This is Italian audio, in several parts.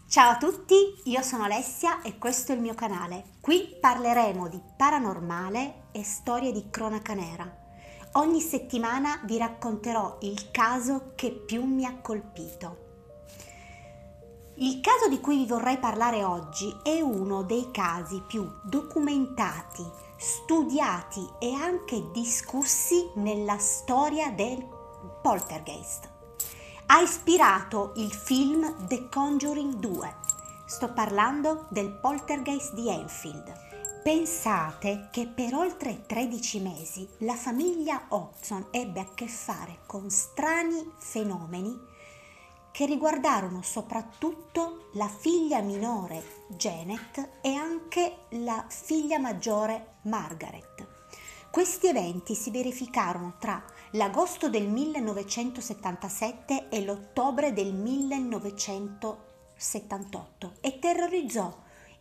Ciao a tutti, io sono Alessia e questo è il mio canale. Qui parleremo di paranormale e storie di cronaca nera. Ogni settimana vi racconterò il caso che più mi ha colpito. Il caso di cui vi vorrei parlare oggi è uno dei casi più documentati, studiati e anche discussi nella storia del poltergeist. Ha ispirato il film The Conjuring 2. Sto parlando del poltergeist di Enfield. Pensate che per oltre 13 mesi la famiglia Hodgson ebbe a che fare con strani fenomeni che riguardarono soprattutto la figlia minore Janet e anche la figlia maggiore Margaret. Questi eventi si verificarono tra l'agosto del 1977 e l'ottobre del 1978 e terrorizzò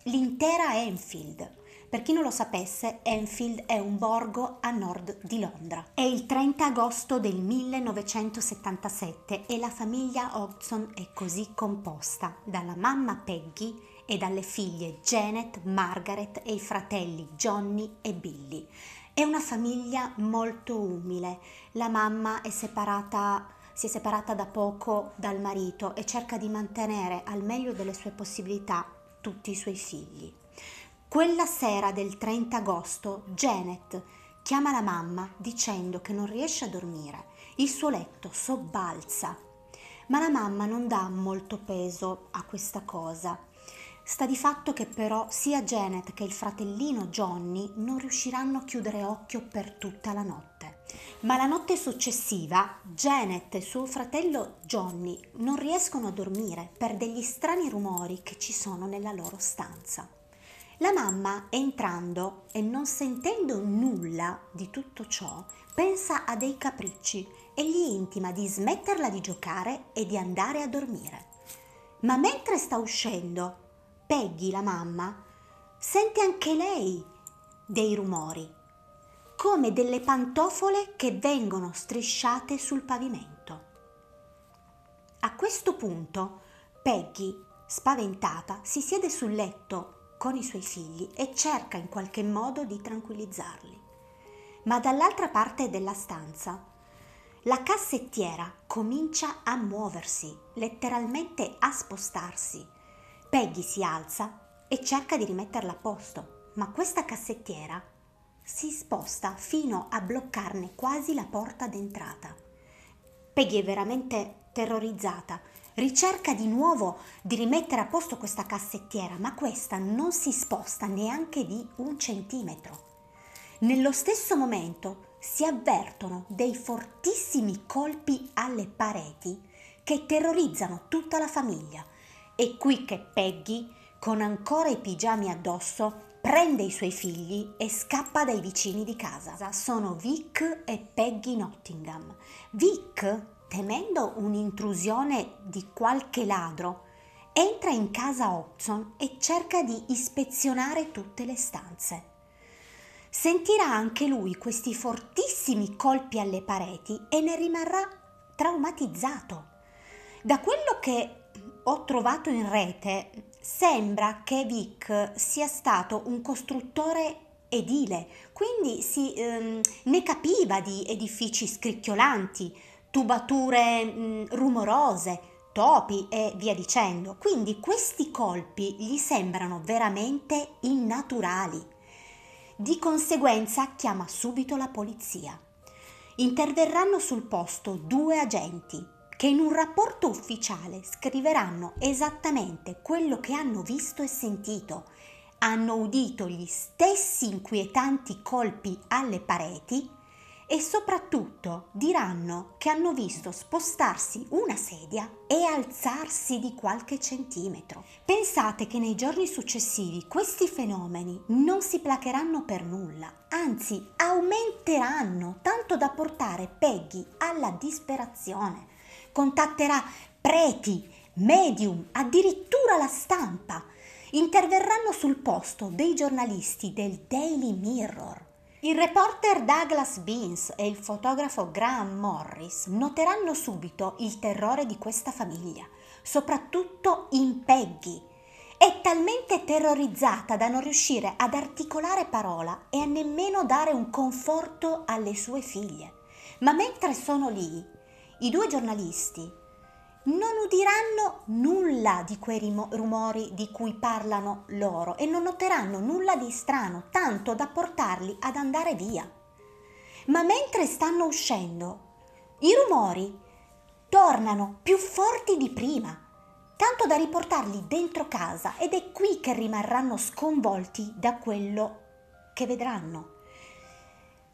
l'intera Enfield. Per chi non lo sapesse, Enfield è un borgo a nord di Londra. È il 30 agosto del 1977 e la famiglia Hodgson è così composta dalla mamma Peggy e dalle figlie Janet, Margaret e i fratelli Johnny e Billy. È una famiglia molto umile. La mamma si è separata da poco dal marito e cerca di mantenere al meglio delle sue possibilità tutti i suoi figli. Quella sera del 30 agosto Janet chiama la mamma dicendo che non riesce a dormire. Il suo letto sobbalza, ma la mamma non dà molto peso a questa cosa. Sta di fatto che però sia Janet che il fratellino Johnny non riusciranno a chiudere occhio per tutta la notte. Ma la notte successiva Janet e suo fratello Johnny non riescono a dormire per degli strani rumori che ci sono nella loro stanza. La mamma, entrando e non sentendo nulla di tutto ciò, pensa a dei capricci e gli intima di smetterla di giocare e di andare a dormire. Ma mentre sta uscendo, Peggy, la mamma, sente anche lei dei rumori, come delle pantofole che vengono strisciate sul pavimento. A questo punto, Peggy, spaventata, si siede sul letto con i suoi figli e cerca in qualche modo di tranquillizzarli. Ma dall'altra parte della stanza la cassettiera comincia a muoversi, letteralmente a spostarsi. Peggy si alza e cerca di rimetterla a posto, ma questa cassettiera si sposta fino a bloccarne quasi la porta d'entrata. Peggy è veramente terrorizzata. Ricerca di nuovo di rimettere a posto questa cassettiera, ma questa non si sposta neanche di 1 centimetro. Nello stesso momento si avvertono dei fortissimi colpi alle pareti che terrorizzano tutta la famiglia. È qui che Peggy, con ancora i pigiami addosso, prende i suoi figli e scappa dai vicini di casa. Sono Vic e Peggy Nottingham. Vic, temendo un'intrusione di qualche ladro, entra in casa Hodgson e cerca di ispezionare tutte le stanze. Sentirà anche lui questi fortissimi colpi alle pareti e ne rimarrà traumatizzato. Da quello che ho trovato in rete, sembra che Vic sia stato un costruttore edile, quindi ne capiva di edifici scricchiolanti, tubature rumorose, topi e via dicendo. Quindi questi colpi gli sembrano veramente innaturali. Di conseguenza chiama subito la polizia. Interverranno sul posto 2 agenti che in un rapporto ufficiale scriveranno esattamente quello che hanno visto e sentito. Hanno udito gli stessi inquietanti colpi alle pareti e soprattutto diranno che hanno visto spostarsi una sedia e alzarsi di qualche centimetro. Pensate che nei giorni successivi questi fenomeni non si placheranno per nulla, anzi aumenteranno tanto da portare Peggy alla disperazione. Contatterà preti, medium, addirittura la stampa. Interverranno sul posto dei giornalisti del Daily Mirror. Il reporter Douglas Beans e il fotografo Graham Morris noteranno subito il terrore di questa famiglia, soprattutto in Peggy. È talmente terrorizzata da non riuscire ad articolare parola e a nemmeno dare un conforto alle sue figlie. Ma mentre sono lì, i due giornalisti non udiranno nulla di quei rumori di cui parlano loro e non noteranno nulla di strano, tanto da portarli ad andare via. Ma mentre stanno uscendo, i rumori tornano più forti di prima, tanto da riportarli dentro casa, ed è qui che rimarranno sconvolti da quello che vedranno.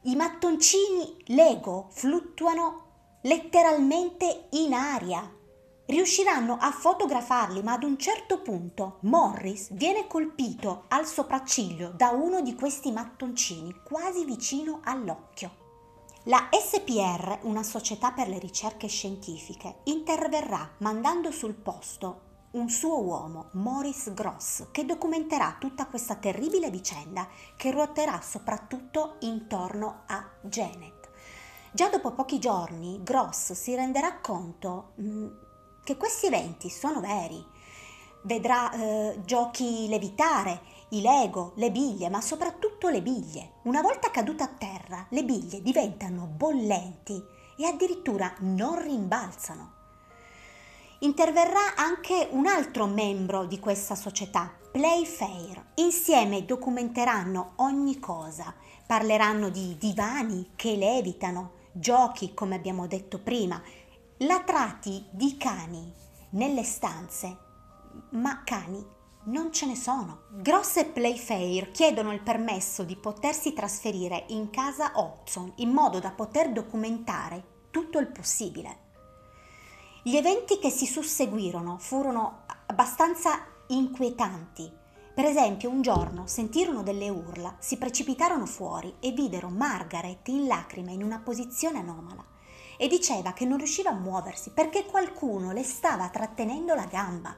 I mattoncini Lego fluttuano letteralmente in aria. Riusciranno a fotografarli, ma ad un certo punto Morris viene colpito al sopracciglio da uno di questi mattoncini, quasi vicino all'occhio. La SPR, una società per le ricerche scientifiche, interverrà mandando sul posto un suo uomo, Maurice Gross, che documenterà tutta questa terribile vicenda che ruoterà soprattutto intorno a Janet. Già dopo pochi giorni Gross si renderà conto che questi eventi sono veri. Vedrà giochi levitare, i Lego, le biglie, ma soprattutto le biglie. Una volta cadute a terra, le biglie diventano bollenti e addirittura non rimbalzano. Interverrà anche un altro membro di questa società, Playfair. Insieme documenteranno ogni cosa. Parleranno di divani che levitano, giochi, come abbiamo detto prima, latrati di cani nelle stanze, ma cani non ce ne sono. Gross e Playfair chiedono il permesso di potersi trasferire in casa Hodgson in modo da poter documentare tutto il possibile. Gli eventi che si susseguirono furono abbastanza inquietanti. Per esempio, un giorno sentirono delle urla, si precipitarono fuori e videro Margaret in lacrime in una posizione anomala e diceva che non riusciva a muoversi perché qualcuno le stava trattenendo la gamba.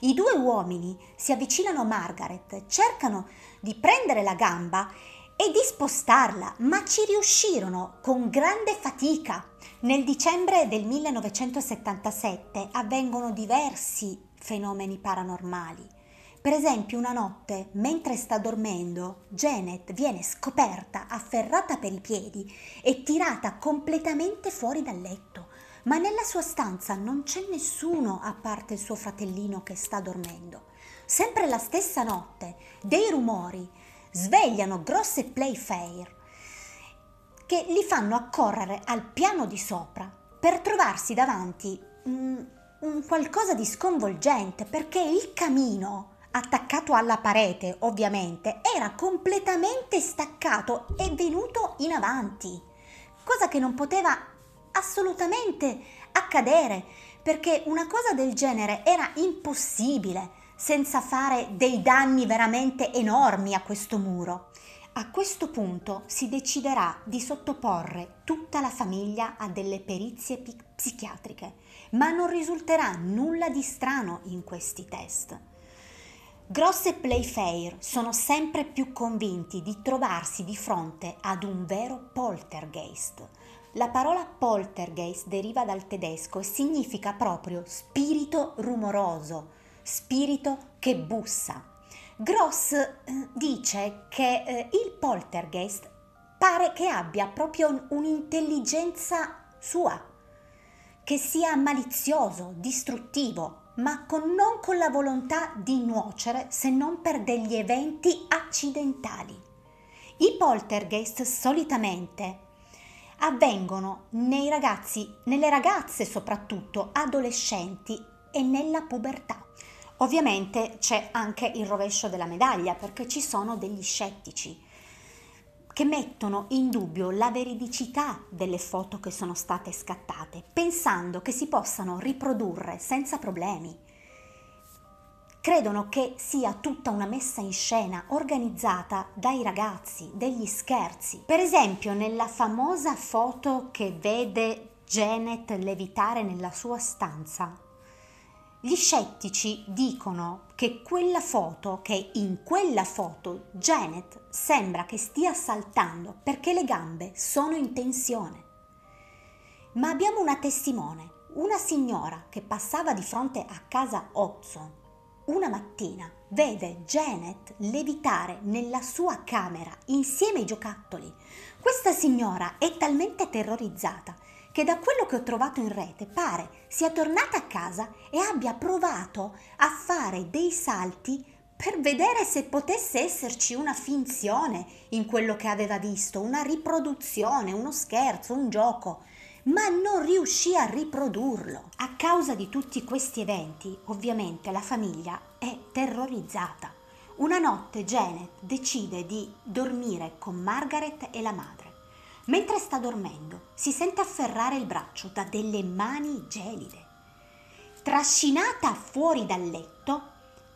I due uomini si avvicinano a Margaret, cercano di prendere la gamba e di spostarla, ma ci riuscirono con grande fatica. Nel dicembre del 1977 avvengono diversi fenomeni paranormali. Per esempio, una notte, mentre sta dormendo, Janet viene scoperta, afferrata per i piedi e tirata completamente fuori dal letto. Ma nella sua stanza non c'è nessuno a parte il suo fratellino che sta dormendo. Sempre la stessa notte, dei rumori svegliano Gross e Playfair, che li fanno accorrere al piano di sopra per trovarsi davanti un qualcosa di sconvolgente, perché il camino attaccato alla parete, ovviamente, era completamente staccato e venuto in avanti, cosa che non poteva assolutamente accadere, perché una cosa del genere era impossibile senza fare dei danni veramente enormi a questo muro. A questo punto si deciderà di sottoporre tutta la famiglia a delle perizie psichiatriche, ma non risulterà nulla di strano in questi test. Gross e Playfair sono sempre più convinti di trovarsi di fronte ad un vero poltergeist. La parola poltergeist deriva dal tedesco e significa proprio spirito rumoroso, spirito che bussa. Gross dice che il poltergeist pare che abbia proprio un'intelligenza sua, che sia malizioso, distruttivo, ma non con la volontà di nuocere se non per degli eventi accidentali. I poltergeist solitamente avvengono nei ragazzi, nelle ragazze soprattutto, adolescenti e nella pubertà. Ovviamente c'è anche il rovescio della medaglia, perché ci sono degli scettici che mettono in dubbio la veridicità delle foto che sono state scattate, pensando che si possano riprodurre senza problemi. Credono che sia tutta una messa in scena organizzata dai ragazzi, degli scherzi. Per esempio, nella famosa foto che vede Janet levitare nella sua stanza, Gli scettici dicono che in quella foto Janet sembra che stia saltando perché le gambe sono in tensione. Ma abbiamo una testimone, una signora che passava di fronte a casa Hobson. Una mattina vede Janet levitare nella sua camera insieme ai giocattoli. Questa signora è talmente terrorizzata che da quello che ho trovato in rete pare sia tornata a casa e abbia provato a fare dei salti per vedere se potesse esserci una finzione in quello che aveva visto, una riproduzione, uno scherzo, un gioco, ma non riuscì a riprodurlo. A causa di tutti questi eventi, ovviamente la famiglia è terrorizzata. Una notte Janet decide di dormire con Margaret e la madre. Mentre sta dormendo, si sente afferrare il braccio da delle mani gelide. Trascinata fuori dal letto,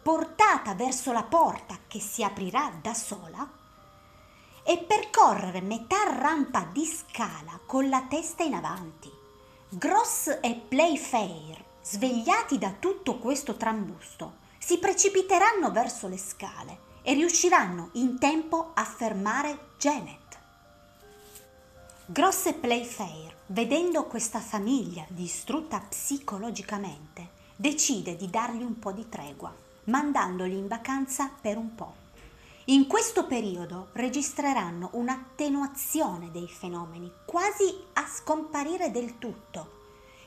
portata verso la porta che si aprirà da sola, e percorrere metà rampa di scala con la testa in avanti. Gross e Playfair, svegliati da tutto questo trambusto, si precipiteranno verso le scale e riusciranno in tempo a fermare Janet. Gross e Playfair, vedendo questa famiglia distrutta psicologicamente, decide di dargli un po' di tregua, mandandoli in vacanza per un po'. In questo periodo registreranno un'attenuazione dei fenomeni, quasi a scomparire del tutto,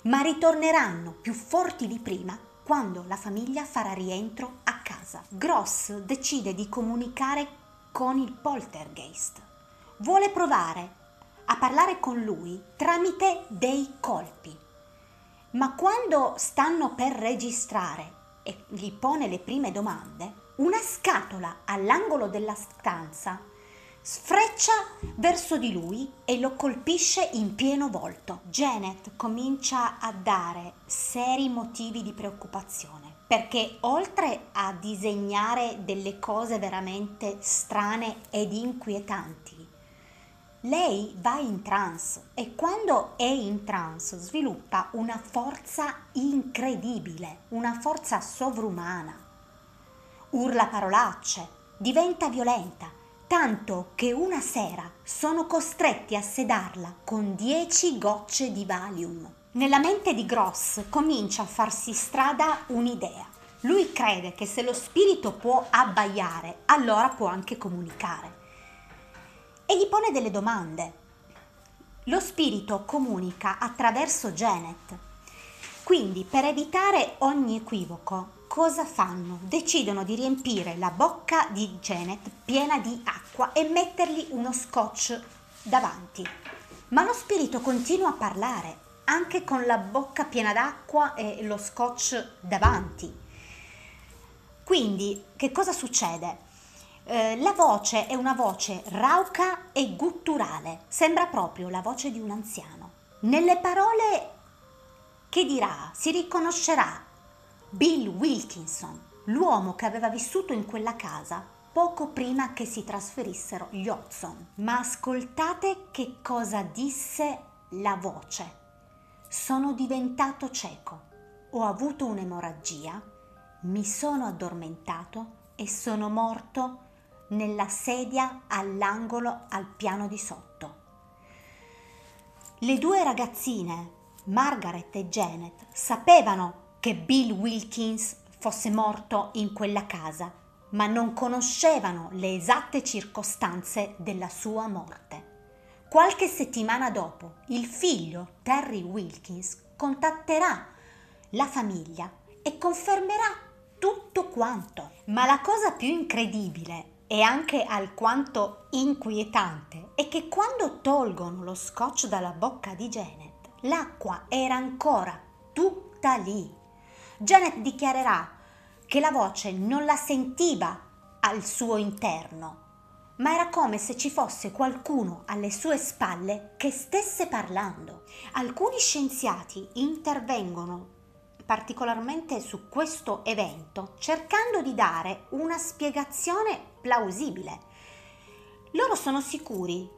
ma ritorneranno più forti di prima quando la famiglia farà rientro a casa. Gross decide di comunicare con il poltergeist. Vuole provare a parlare con lui tramite dei colpi, ma quando stanno per registrare e gli pone le prime domande, una scatola all'angolo della stanza sfreccia verso di lui e lo colpisce in pieno volto. Janet comincia a dare seri motivi di preoccupazione, perché oltre a disegnare delle cose veramente strane ed inquietanti, lei va in trance e quando è in trance sviluppa una forza incredibile, una forza sovrumana. Urla parolacce, diventa violenta, tanto che una sera sono costretti a sedarla con 10 gocce di Valium. Nella mente di Gross comincia a farsi strada un'idea. Lui crede che se lo spirito può abbaiare, allora può anche comunicare. E gli pone delle domande. Lo spirito comunica attraverso Janet. Quindi, per evitare ogni equivoco, cosa fanno? Decidono di riempire la bocca di Janet piena di acqua e mettergli uno scotch davanti. Ma lo spirito continua a parlare, anche con la bocca piena d'acqua e lo scotch davanti. Quindi, che cosa succede? La voce è una voce rauca e gutturale, sembra proprio la voce di un anziano. Nelle parole che dirà si riconoscerà Bill Wilkinson, l'uomo che aveva vissuto in quella casa poco prima che si trasferissero gli Hobson. Ma ascoltate che cosa disse la voce. Sono diventato cieco, ho avuto un'emorragia, mi sono addormentato e sono morto nella sedia all'angolo al piano di sotto. Le due ragazzine, Margaret e Janet, sapevano che Bill Wilkins fosse morto in quella casa, ma non conoscevano le esatte circostanze della sua morte. Qualche settimana dopo, il figlio Terry Wilkins contatterà la famiglia e confermerà tutto quanto. Ma la cosa più incredibile e anche alquanto inquietante è che quando tolgono lo scotch dalla bocca di Janet, l'acqua era ancora tutta lì. Janet dichiarerà che la voce non la sentiva al suo interno, ma era come se ci fosse qualcuno alle sue spalle che stesse parlando. Alcuni scienziati intervengono particolarmente su questo evento, cercando di dare una spiegazione plausibile. Loro sono sicuri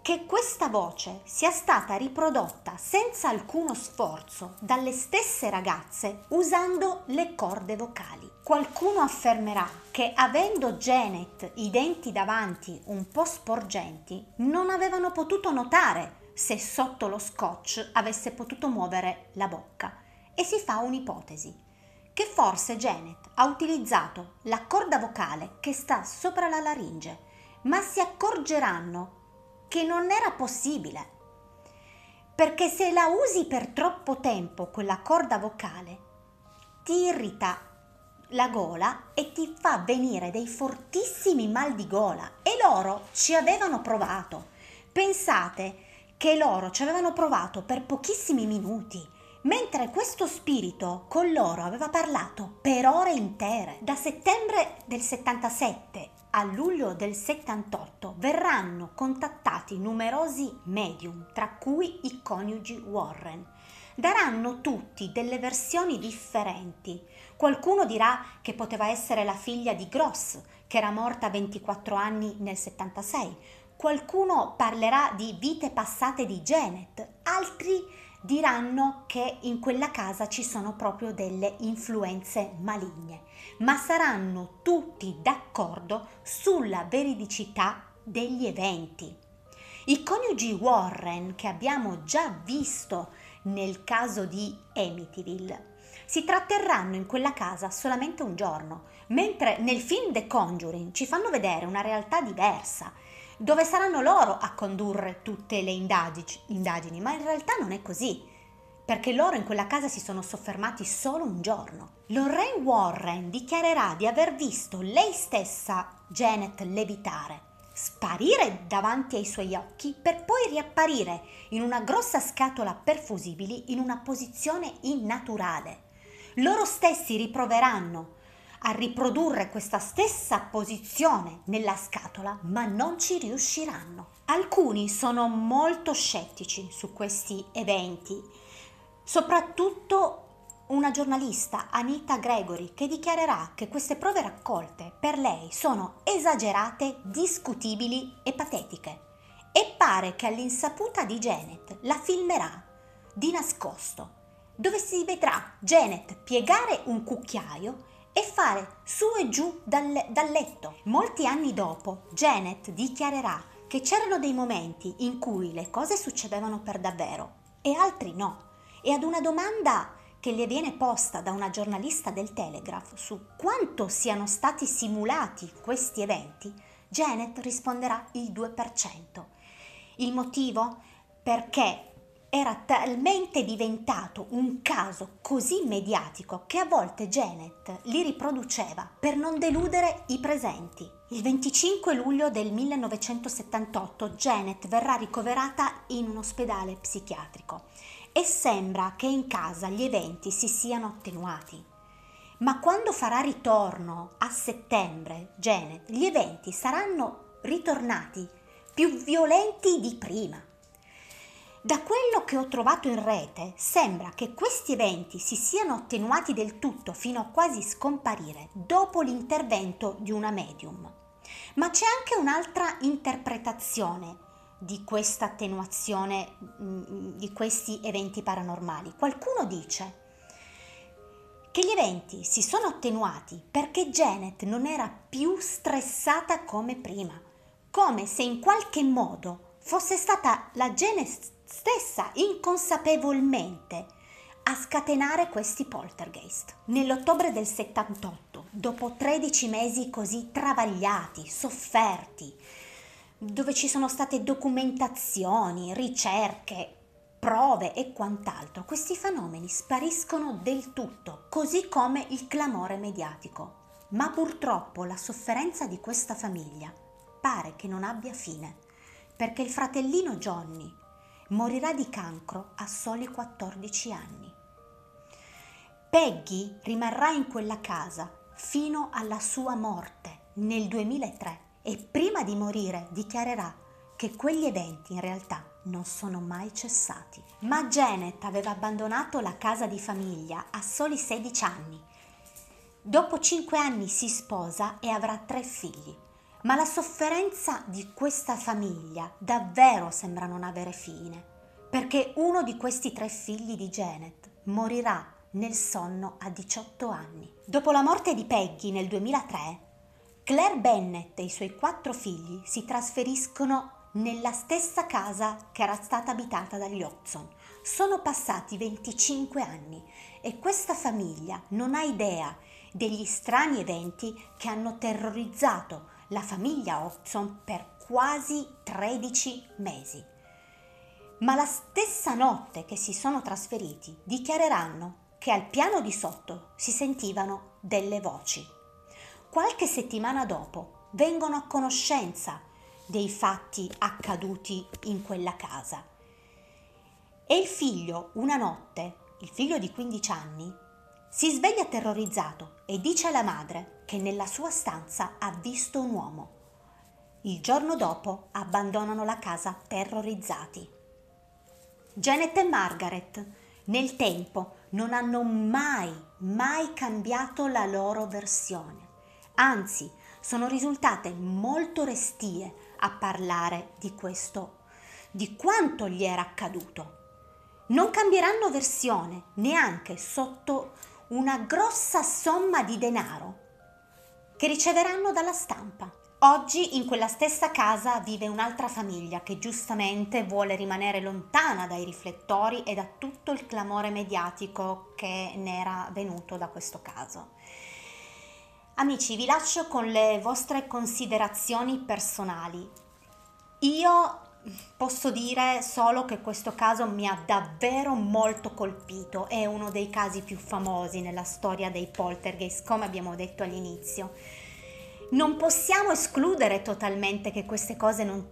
che questa voce sia stata riprodotta senza alcuno sforzo dalle stesse ragazze usando le corde vocali. Qualcuno affermerà che avendo Janet i denti davanti un po' sporgenti, non avevano potuto notare se sotto lo scotch avesse potuto muovere la bocca, e si fa un'ipotesi, che forse Janet ha utilizzato la corda vocale che sta sopra la laringe, ma si accorgeranno che non era possibile, perché se la usi per troppo tempo quella corda vocale ti irrita la gola e ti fa venire dei fortissimi mal di gola, e loro ci avevano provato. Pensate che loro ci avevano provato per pochissimi minuti, mentre questo spirito con loro aveva parlato per ore intere. Da settembre del 77 a luglio del 78 verranno contattati numerosi medium, tra cui i coniugi Warren. Daranno tutti delle versioni differenti. Qualcuno dirà che poteva essere la figlia di Gross, che era morta a 24 anni nel 76. Qualcuno parlerà di vite passate di Janet. Altri diranno che in quella casa ci sono proprio delle influenze maligne, ma saranno tutti d'accordo sulla veridicità degli eventi. I coniugi Warren, che abbiamo già visto nel caso di Amityville, si tratterranno in quella casa solamente un giorno, mentre nel film The Conjuring ci fanno vedere una realtà diversa, dove saranno loro a condurre tutte le indagini, ma in realtà non è così, perché loro in quella casa si sono soffermati solo un giorno. Lorraine Warren dichiarerà di aver visto lei stessa Janet levitare, sparire davanti ai suoi occhi per poi riapparire in una grossa scatola perfusibili in una posizione innaturale. Loro stessi riproveranno a riprodurre questa stessa posizione nella scatola, ma non ci riusciranno. Alcuni sono molto scettici su questi eventi, soprattutto una giornalista, Anita Gregory, che dichiarerà che queste prove raccolte per lei sono esagerate, discutibili e patetiche, e pare che all'insaputa di Janet la filmerà di nascosto, dove si vedrà Janet piegare un cucchiaio e fare su e giù dal letto. Molti anni dopo, Janet dichiarerà che c'erano dei momenti in cui le cose succedevano per davvero e altri no. E ad una domanda che le viene posta da una giornalista del Telegraph su quanto siano stati simulati questi eventi, Janet risponderà il 2%. Il motivo? Perché era talmente diventato un caso così mediatico che a volte Janet li riproduceva per non deludere i presenti. Il 25 luglio del 1978 Janet verrà ricoverata in un ospedale psichiatrico e sembra che in casa gli eventi si siano attenuati. Ma quando farà ritorno a settembre Janet, gli eventi saranno ritornati più violenti di prima. Da quello che ho trovato in rete sembra che questi eventi si siano attenuati del tutto fino a quasi scomparire dopo l'intervento di una medium. Ma c'è anche un'altra interpretazione di questa attenuazione di questi eventi paranormali. Qualcuno dice che gli eventi si sono attenuati perché Janet non era più stressata come prima, come se in qualche modo fosse stata la Janet stessa inconsapevolmente a scatenare questi poltergeist. Nell'ottobre del 78, dopo 13 mesi così travagliati, sofferti, dove ci sono state documentazioni, ricerche, prove e quant'altro, questi fenomeni spariscono del tutto, così come il clamore mediatico. Ma purtroppo la sofferenza di questa famiglia pare che non abbia fine, perché il fratellino Johnny morirà di cancro a soli 14 anni. Peggy rimarrà in quella casa fino alla sua morte nel 2003 e prima di morire dichiarerà che quegli eventi in realtà non sono mai cessati. Ma Janet aveva abbandonato la casa di famiglia a soli 16 anni. Dopo 5 anni si sposa e avrà 3 figli. Ma la sofferenza di questa famiglia davvero sembra non avere fine, perché uno di questi 3 figli di Janet morirà nel sonno a 18 anni. Dopo la morte di Peggy nel 2003, Claire Bennett e i suoi 4 figli si trasferiscono nella stessa casa che era stata abitata dagli Hodgson. Sono passati 25 anni e questa famiglia non ha idea degli strani eventi che hanno terrorizzato la famiglia Hodgson per quasi 13 mesi. Ma la stessa notte che si sono trasferiti dichiareranno che al piano di sotto si sentivano delle voci. Qualche settimana dopo vengono a conoscenza dei fatti accaduti in quella casa. E il figlio, una notte, il figlio di 15 anni, si sveglia terrorizzato e dice alla madre che nella sua stanza ha visto un uomo. Il giorno dopo abbandonano la casa terrorizzati. Janet e Margaret nel tempo non hanno mai cambiato la loro versione. Anzi, sono risultate molto restie a parlare di questo, di quanto gli era accaduto. Non cambieranno versione neanche sotto una grossa somma di denaro che riceveranno dalla stampa. Oggi in quella stessa casa vive un'altra famiglia che giustamente vuole rimanere lontana dai riflettori e da tutto il clamore mediatico che ne era venuto da questo caso. Amici, vi lascio con le vostre considerazioni personali. Io posso dire solo che questo caso mi ha davvero molto colpito, è uno dei casi più famosi nella storia dei poltergeist, come abbiamo detto all'inizio. Non possiamo escludere totalmente che queste cose non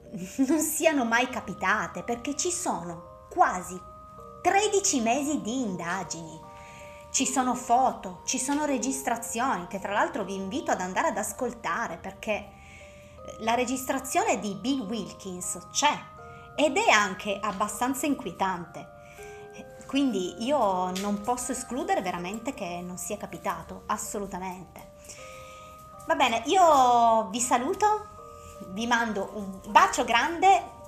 siano mai capitate, perché ci sono quasi 13 mesi di indagini. Ci sono foto, ci sono registrazioni, che tra l'altro vi invito ad andare ad ascoltare, perché la registrazione di Bill Wilkins c'è ed è anche abbastanza inquietante. Quindi io non posso escludere veramente che non sia capitato, assolutamente. Va bene, io vi saluto, vi mando un bacio grande,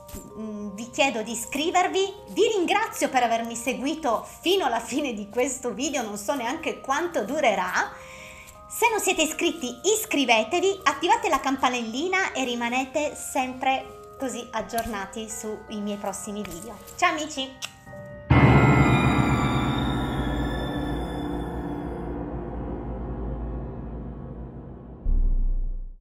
vi chiedo di iscrivervi, vi ringrazio per avermi seguito fino alla fine di questo video, non so neanche quanto durerà. Se non siete iscritti, iscrivetevi, attivate la campanellina e rimanete sempre così aggiornati sui miei prossimi video. Ciao amici!